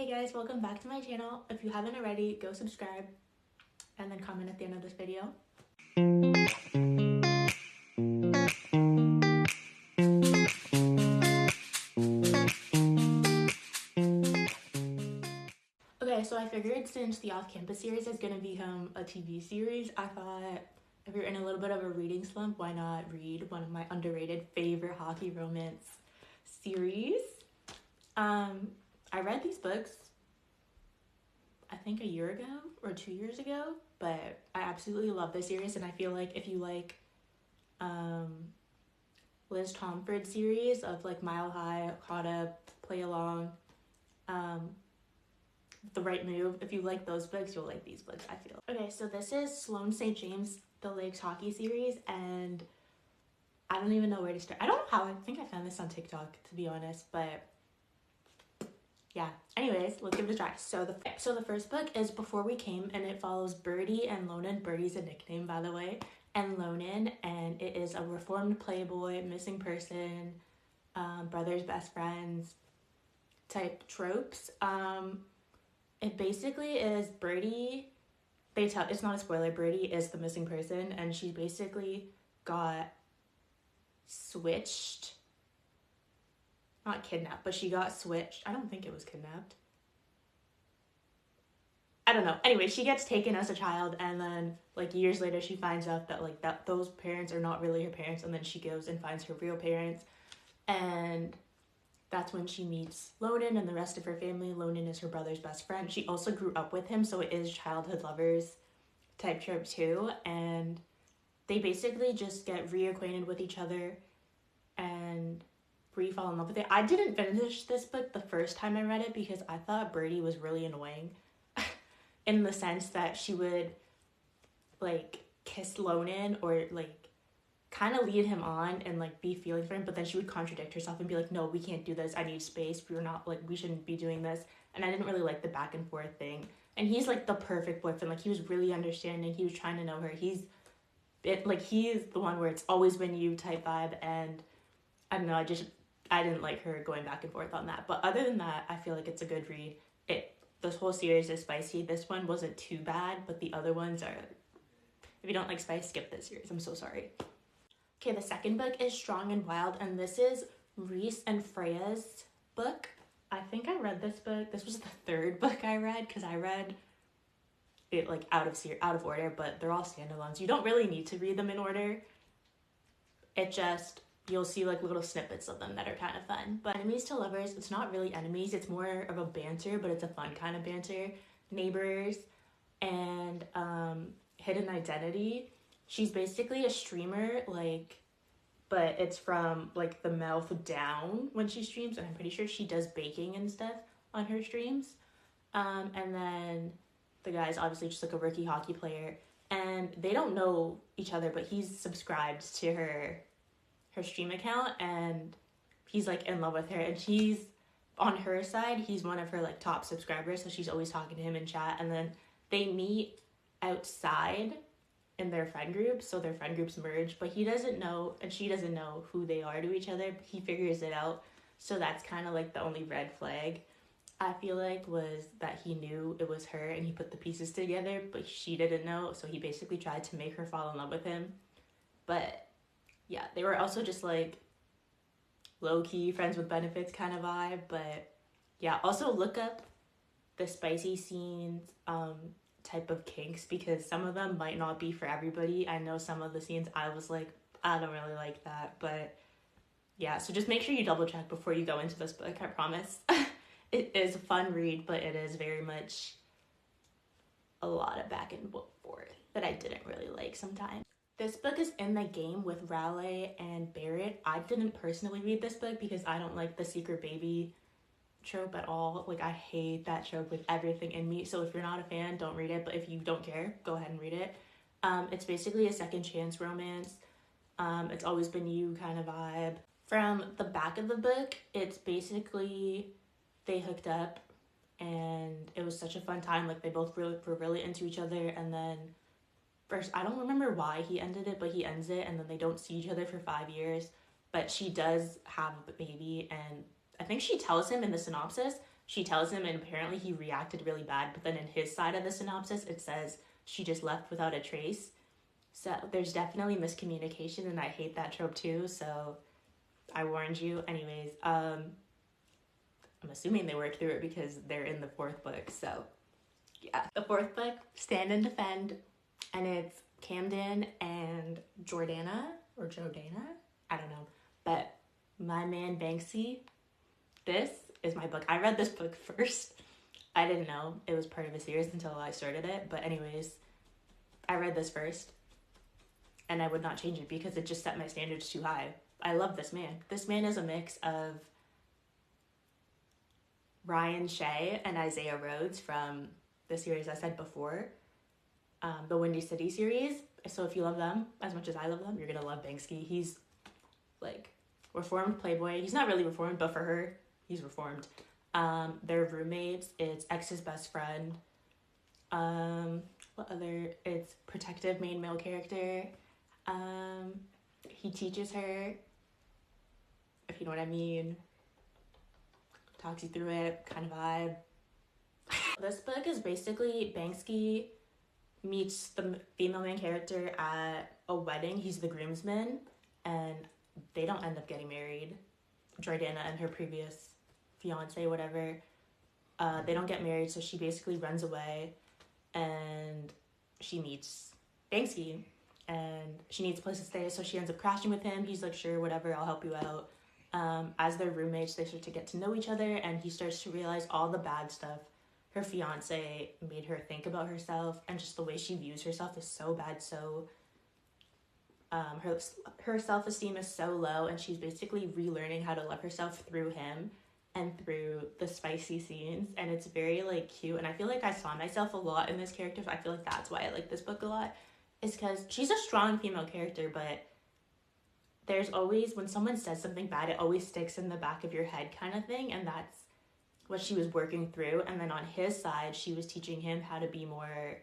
Hey guys, welcome back to my channel. If you haven't already, go subscribe and then comment at the end of this video. Okay, so I figured since the off-campus series is going to become a TV series, I thought if you're in a little bit of a reading slump, why not read one of my underrated favorite hockey romance series. I read these books I think a year ago or 2 years ago, but I absolutely love this series, and I feel like if you like Liz Tomford's series of like Mile High, Caught Up, Play Along, The Right Move, if you like those books, you'll like these books, I feel. Okay, so this is Sloane St. The Lakes Hocke Series, and I don't even know where to start. I don't know how, I think I found this on TikTok, to be honest, but yeah. Anyways, let's give it a try. So the first book is Before We Came, and it follows Birdie and Lonan. Birdie's a nickname, by the way, and Lonan, and it is a reformed playboy, missing person, brothers, best friends type tropes. It basically is Birdie, it's not a spoiler, Birdie is the missing person, and she basically got switched. Not kidnapped, but she got switched. I don't think it was kidnapped. I don't know. Anyway, she gets taken as a child, and then like years later she finds out that like that those parents are not really her parents, and then she goes and finds her real parents, and that's when she meets Lonan and the rest of her family. Lonan is her brother's best friend. She also grew up with him, so it is childhood lovers type trope too, and they basically just get reacquainted with each other and fall in love with it. I didn't finish this book the first time I read it because I thought Birdie was really annoying in the sense that she would like kiss Lonan or like kind of lead him on and like be feeling for him, but then she would contradict herself and be like, no, we can't do this, I need space, we're not like, we shouldn't be doing this. And I didn't really like the back and forth thing. And he's like the perfect boyfriend. Like he was really understanding, he was trying to know her. He's the one where it's always been you type vibe, and I don't know, I didn't like her going back and forth on that. But other than that, I feel like it's a good read. This whole series is spicy. This one wasn't too bad, but the other ones are, if you don't like spice, skip this series. I'm so sorry. Okay, the second book is Strong and Wild, and this is Reese and Freya's book. I think I read this book. This was the third book I read because I read it like out of order, but they're all standalones. You don't really need to read them in order. It just, you'll see like little snippets of them that are kind of fun. But enemies to lovers, it's not really enemies, it's more of a banter, but it's a fun kind of banter. Neighbors and Hidden Identity. She's basically a streamer, like, but it's from like the mouth down when she streams, and I'm pretty sure she does baking and stuff on her streams. And then the guy's obviously just like a rookie hockey player, and they don't know each other, but he's subscribed to her stream account, and he's like in love with her, and she's on her side, he's one of her like top subscribers, so she's always talking to him in chat. And then they meet outside in their friend group, so their friend groups merge, but he doesn't know and she doesn't know who they are to each other, but he figures it out. So that's kind of like the only red flag I feel like, was that he knew it was her and he put the pieces together, but she didn't know, so he basically tried to make her fall in love with him. But yeah, they were also just like low-key friends with benefits kind of vibe. But yeah, also look up the spicy scenes type of kinks, because some of them might not be for everybody. I know some of the scenes I was like, I don't really like that. But yeah, so just make sure you double check before you go into this book, I promise. It is a fun read, but it is very much a lot of back and forth that I didn't really like sometimes. This book is In the Game with Raleigh and Barrett. I didn't personally read this book because I don't like the secret baby trope at all. Like, I hate that trope with everything in me. So if you're not a fan, don't read it. But if you don't care, go ahead and read it. It's basically a second chance romance. It's always been you kind of vibe. From the back of the book, it's basically they hooked up and it was such a fun time. Like, they both were really into each other, and then first, I don't remember why he ended it, but he ends it, and then they don't see each other for 5 years. But she does have a baby, and I think she tells him in the synopsis she tells him, and apparently he reacted really bad, but then in his side of the synopsis it says she just left without a trace. So there's definitely miscommunication, and I hate that trope too, so I warned you. Anyways, I'm assuming they worked through it because they're in the 4th book, so yeah. The 4th book, Stand and Defend, and it's Camden and Jordana, I don't know, but my man Banksy, this is my book. I read this book first. I didn't know it was part of a series until I started it, but anyways, I read this first, and I would not change it because it just set my standards too high. I love this man. This man is a mix of Ryan Shea and Isaiah Rhodes from the series I said before, the Windy City series. So if you love them as much as I love them, you're gonna love Banksy. He's like reformed playboy. He's not really reformed, but for her, he's reformed. They're roommates. It's ex's best friend. What other? It's protective main male character. He teaches her, if you know what I mean. Talks you through it, kind of vibe. This book is basically Banksy meets the female main character at a wedding. He's the groomsman, and they don't end up getting married. Jordana and her previous fiance, whatever, they don't get married, so she basically runs away, and she meets Banksy, and she needs a place to stay, so she ends up crashing with him. He's like, sure, whatever, I'll help you out. As their roommates, they start to get to know each other, and he starts to realize all the bad stuff her fiance made her think about herself, and just the way she views herself is so bad. So her self-esteem is so low, and she's basically relearning how to love herself through him and through the spicy scenes, and it's very like cute, and I feel like I saw myself a lot in this character. So I feel like that's why I like this book a lot, is because she's a strong female character, but there's always, when someone says something bad, it always sticks in the back of your head kind of thing, and that's what she was working through. And then on his side, she was teaching him how to be more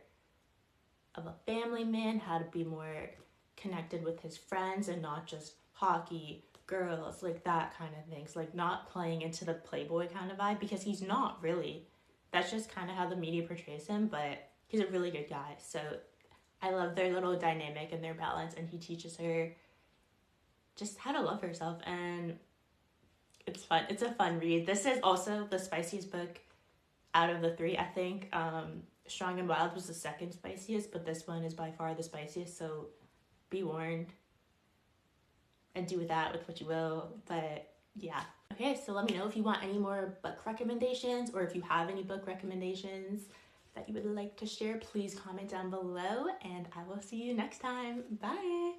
of a family man, how to be more connected with his friends and not just hockey, girls, like that kind of things, like not playing into the playboy kind of vibe, because he's not really. That's just kind of how the media portrays him, but he's a really good guy. So I love their little dynamic and their balance, and he teaches her just how to love herself, and it's fun. It's a fun read. This is also the spiciest book out of the 3, I think. Strong and Wild was the second spiciest, but this one is by far the spiciest, so be warned. And do with that with what you will, but yeah. Okay, so let me know if you want any more book recommendations, or if you have any book recommendations that you would like to share, please comment down below, and I will see you next time. Bye!